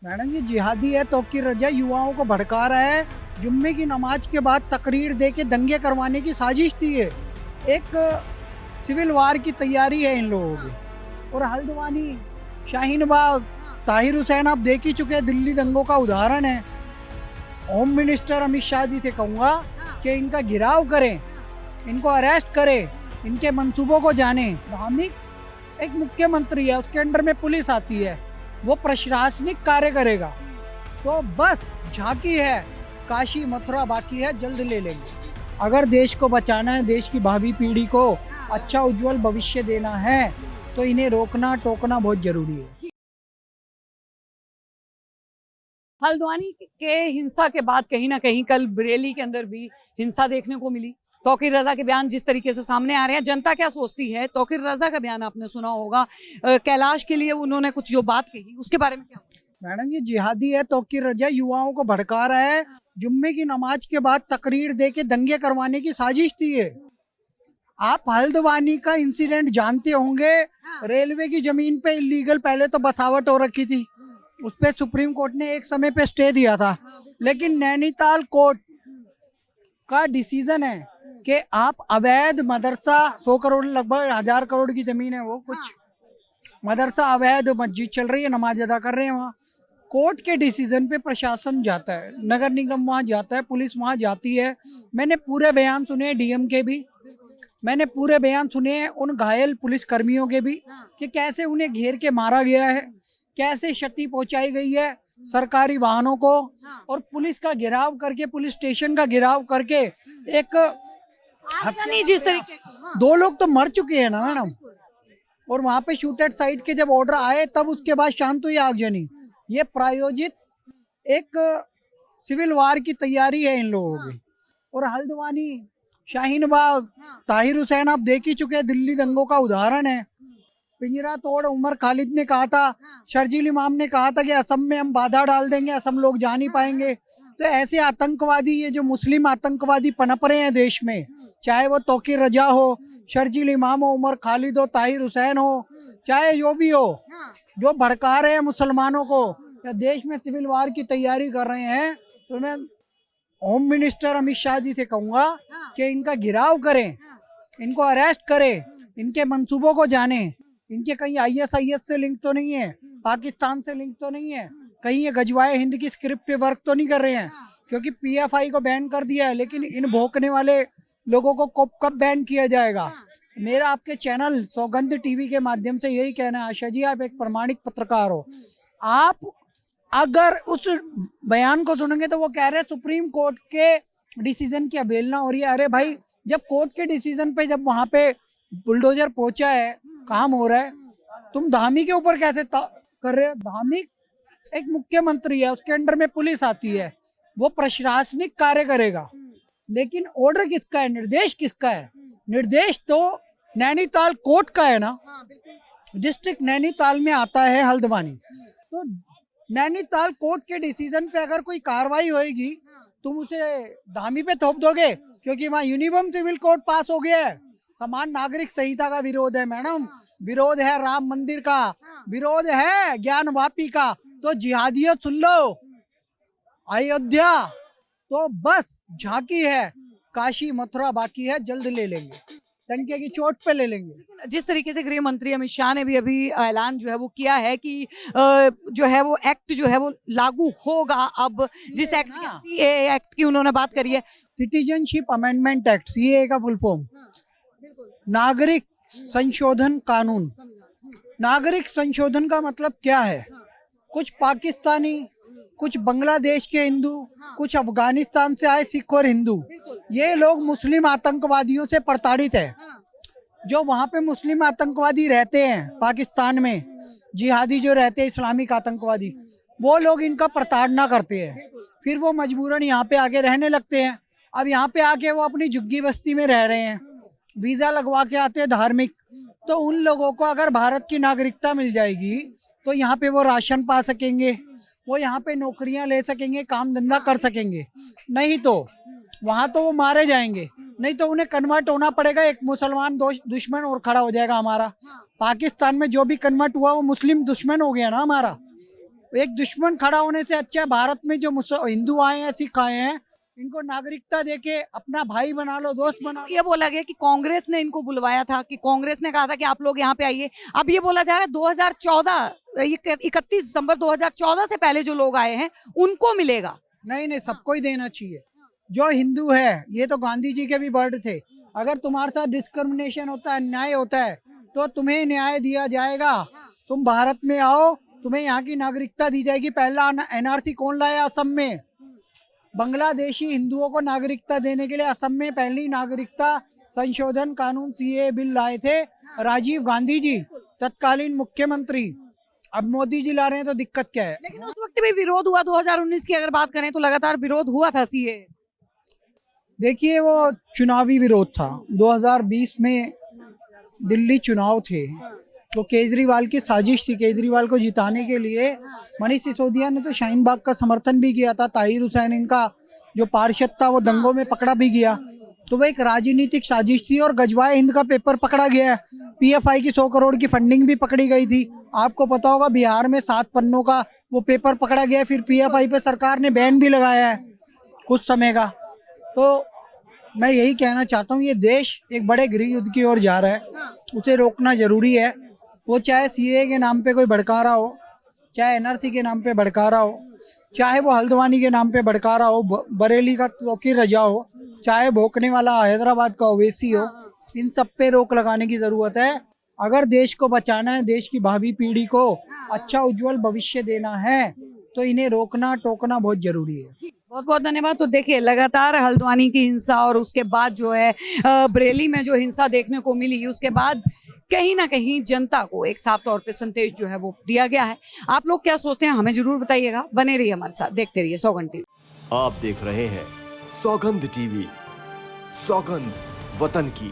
Madam ये जिहादी है, तौकीर रजा युवाओं को भड़का रहा है। जुम्मे की नमाज के बाद तकरीर दे के दंगे करवाने की साजिश थी ये। एक सिविल वार की तैयारी है इन लोगों की। और हल्द्वानी, शाहीन बाग, ताहिर हुसैन आप देख ही चुके हैं, दिल्ली दंगों का उदाहरण है। होम मिनिस्टर अमित शाह जी से कहूँगा कि इनका गिराव करें, इनको अरेस्ट करें, इनके मंसूबों को जानें। धार्मिक एक मुख्यमंत्री है, उसके अंडर में पुलिस आती है, वो प्रशासनिक कार्य करेगा। तो बस झांकी है, काशी मथुरा बाकी है, जल्द ले लेंगे। अगर देश को बचाना है, देश की भावी पीढ़ी को अच्छा उज्जवल भविष्य देना है, तो इन्हें रोकना टोकना बहुत जरूरी है। हल्द्वानी के हिंसा के बाद कहीं ना कहीं कल बरेली के अंदर भी हिंसा देखने को मिली। तौकीर रजा के बयान जिस तरीके से सामने आ रहे हैं, जनता क्या सोचती है? तौकीर रजा का बयान आपने सुना होगा, कैलाश के लिए उन्होंने कुछ जो बात कही उसके बारे में क्या? मैडम ये जिहादी है, तौकीर रजा युवाओं को भड़का रहा है। जुम्मे की नमाज के बाद तकरीर दे के दंगे करवाने की साजिश थी ये। आप हल्द्वानी का इंसिडेंट जानते होंगे। रेलवे की जमीन पे इलीगल पहले तो बसावट हो रखी थी, उस पर सुप्रीम कोर्ट ने एक समय पे स्टे दिया था। लेकिन नैनीताल कोर्ट का डिसीजन है कि आप अवैध मदरसा, 100 करोड़ लगभग 1000 करोड़ की जमीन है, वो कुछ मदरसा अवैध मस्जिद चल रही है, नमाज अदा कर रहे हैं वहाँ। कोर्ट के डिसीजन पे प्रशासन जाता है, नगर निगम वहाँ जाता है, पुलिस वहाँ जाती है। मैंने पूरे बयान सुने, डीएम के भी मैंने पूरे बयान सुने हैं, उन घायल पुलिस कर्मियों के भी, कि कैसे उन्हें घेर के मारा गया है, कैसे क्षति पहुंचाई गई है सरकारी वाहनों को, और पुलिस का घेराव करके, पुलिस स्टेशन का घेराव करके एक नहीं जिस तरीके 2 लोग तो मर चुके हैं ना मैडम। और वहां पे शूट एट साइट के जब ऑर्डर आए तब उसके बाद शांत हुई आगजनी। ये प्रायोजित एक सिविल वार की तैयारी है इन लोगों की। और हल्द्वानी, शाहीन बाग, ताहिर हुसैन आप देख ही चुके हैं, दिल्ली दंगों का उदाहरण है। पिंजरा तोड़ उमर खालिद ने कहा था, शर्जील इमाम ने कहा था कि असम में हम बाधा डाल देंगे, असम लोग जा नहीं पाएंगे। तो ऐसे आतंकवादी, ये जो मुस्लिम आतंकवादी पनप रहे हैं देश में, चाहे वो तौकीर रजा हो, शर्जील इमाम हो, उमर खालिद हो, ताहिर हुसैन हो, चाहे जो भी हो, जो भड़का रहे हैं मुसलमानों को या देश में सिविल वार की तैयारी कर रहे हैं, तो मैं होम मिनिस्टर अमित शाह जी से कहूँगा कि इनका गिराव करें, इनको अरेस्ट करें, इनके मंसूबों को जानें। इनके कहीं ISIS से लिंक तो नहीं है, पाकिस्तान से लिंक तो नहीं है, कहीं ये गजवाए हिंद की स्क्रिप्ट पे वर्क तो नहीं कर रहे हैं, क्योंकि PFI को बैन कर दिया है। लेकिन इन भौंकने वाले लोगों को कब बैन किया जाएगा? मेरा आपके चैनल सौगंध टीवी के माध्यम से यही कहना है, आशा जी आप एक प्रामाणिक पत्रकार हो, आप अगर उस बयान को सुनेंगे तो वो कह रहे हैं सुप्रीम कोर्ट के डिसीजन की अवहेलना हो रही है। अरे भाई, जब कोर्ट के डिसीजन पे, जब वहां पे बुलडोजर पहुंचा है, काम हो रहा है, तुम धामी के ऊपर कैसे कर रहे हो? धामी एक मुख्यमंत्री है, उसके अंडर में पुलिस आती है, वो प्रशासनिक कार्य करेगा। लेकिन ऑर्डर किसका है, निर्देश किसका है? निर्देश तो नैनीताल कोर्ट का है ना। डिस्ट्रिक्ट नैनीताल में आता है हल्द्वानी, तो नैनीताल कोर्ट के डिसीजन पे अगर कोई कार्रवाई होगी, तुम उसे धामी पे थोप दोगे, क्योंकि वहाँ यूनिफॉर्म सिविल कोड पास हो गया है। समान नागरिक संहिता का विरोध है मैडम, विरोध है राम मंदिर का, विरोध है ज्ञान वापी का। तो जिहादियत सुन लो, अयोध्या तो बस झांकी है, काशी मथुरा बाकी है, जल्द ले लेंगे, टंके की चोट पे ले लेंगे। जिस तरीके से गृह मंत्री अमित शाह ने भी अभी ऐलान जो है वो किया है कि जो है वो एक्ट जो है वो लागू होगा। अब जिस एक्ट की उन्होंने बात करी है, सिटीजनशिप अमेंडमेंट एक्ट, CAA का फुल फॉर्म, नागरिक संशोधन कानून। नागरिक संशोधन का मतलब क्या है? कुछ पाकिस्तानी, कुछ बांग्लादेश के हिंदू, कुछ अफगानिस्तान से आए सिख और हिंदू, ये लोग मुस्लिम आतंकवादियों से प्रताड़ित है। जो वहाँ पे मुस्लिम आतंकवादी रहते हैं पाकिस्तान में, जिहादी जो रहते हैं इस्लामिक आतंकवादी, वो लोग इनका प्रताड़ना करते हैं, फिर वो मजबूरन यहाँ पे आके रहने लगते हैं। अब यहाँ पे आके वो अपनी झुग्गी बस्ती में रह रहे हैं, वीजा लगवा के आते हैं धार्मिक। तो उन लोगों को अगर भारत की नागरिकता मिल जाएगी तो यहाँ पे वो राशन पा सकेंगे, वो यहाँ पे नौकरियां ले सकेंगे, काम धंधा कर सकेंगे। नहीं तो वहाँ तो वो मारे जाएंगे, नहीं तो उन्हें कन्वर्ट होना पड़ेगा। एक मुसलमान दुश्मन और खड़ा हो जाएगा हमारा। पाकिस्तान में जो भी कन्वर्ट हुआ वो मुस्लिम दुश्मन हो गया ना हमारा। एक दुश्मन खड़ा होने से अच्छा है भारत में जो हिंदू आए हैं, सिख आए हैं, इनको नागरिकता देके अपना भाई बना लो, दोस्त बना लो। ये बोला गया कि कांग्रेस ने इनको बुलवाया था, कि कांग्रेस ने कहा था कि आप लोग यहाँ पे आइए। अब ये बोला जा रहा है 2014 31 दिसंबर 2014 से पहले जो लोग आए हैं उनको मिलेगा। नहीं, सबको ही देना चाहिए जो हिंदू है। ये तो गांधी जी के भी वर्ड थे, अगर तुम्हारे साथ डिस्क्रिमिनेशन होता है, अन्याय होता है, तो तुम्हें न्याय दिया जाएगा। तुम भारत में आओ, तुम्हें यहाँ की नागरिकता दी जाएगी। पहला एनआरसी कौन लाया? असम में बांग्लादेशी हिंदुओं को नागरिकता देने के लिए असम में पहली नागरिकता संशोधन कानून सीए बिल लाए थे राजीव गांधी जी, तत्कालीन मुख्यमंत्री। अब मोदी जी ला रहे हैं तो दिक्कत क्या है? लेकिन उस वक्त भी विरोध हुआ। 2019 की अगर बात करें तो लगातार विरोध हुआ था सीए। देखिए, वो चुनावी विरोध था। 2020 में दिल्ली चुनाव थे, तो केजरीवाल की साजिश थी। केजरीवाल को जिताने के लिए मनीष सिसोदिया ने तो शाहीन बाग का समर्थन भी किया था। ताहिर हुसैन इनका जो पार्षद था वो दंगों में पकड़ा भी गया। तो वो एक राजनीतिक साजिश थी। और गजवाए हिंद का पेपर पकड़ा गया है, पीएफआई की 100 करोड़ की फंडिंग भी पकड़ी गई थी। आपको पता होगा बिहार में 7 पन्नों का वो पेपर पकड़ा गया, फिर पीएफआई पे सरकार ने बैन भी लगाया है कुछ समय का। तो मैं यही कहना चाहता हूँ, ये देश एक बड़े गृह युद्ध की ओर जा रहा है, उसे रोकना जरूरी है। वो चाहे सीए के नाम पे कोई भड़का रहा हो, चाहे एनआरसी के नाम पे भड़का रहा हो, चाहे वो हल्द्वानी के नाम पे भड़का रहा हो, बरेली का तौकीर रजा हो, चाहे भोंकने वाला हैदराबाद का ओवैसी हो, इन सब पे रोक लगाने की जरूरत है। अगर देश को बचाना है, देश की भावी पीढ़ी को अच्छा उज्जवल भविष्य देना है, तो इन्हें रोकना टोकना बहुत जरूरी है। बहुत बहुत धन्यवाद। तो देखिए, लगातार हल्द्वानी की हिंसा और उसके बाद जो है बरेली में जो हिंसा देखने को मिली, उसके बाद कहीं ना कहीं जनता को एक साफ तौर पे संदेश जो है वो दिया गया है। आप लोग क्या सोचते हैं हमें जरूर बताइएगा। बने रहिए हमारे साथ, देखते रहिए सौगंध टीवी। आप देख रहे हैं सौगंध टीवी, सौगंध वतन की।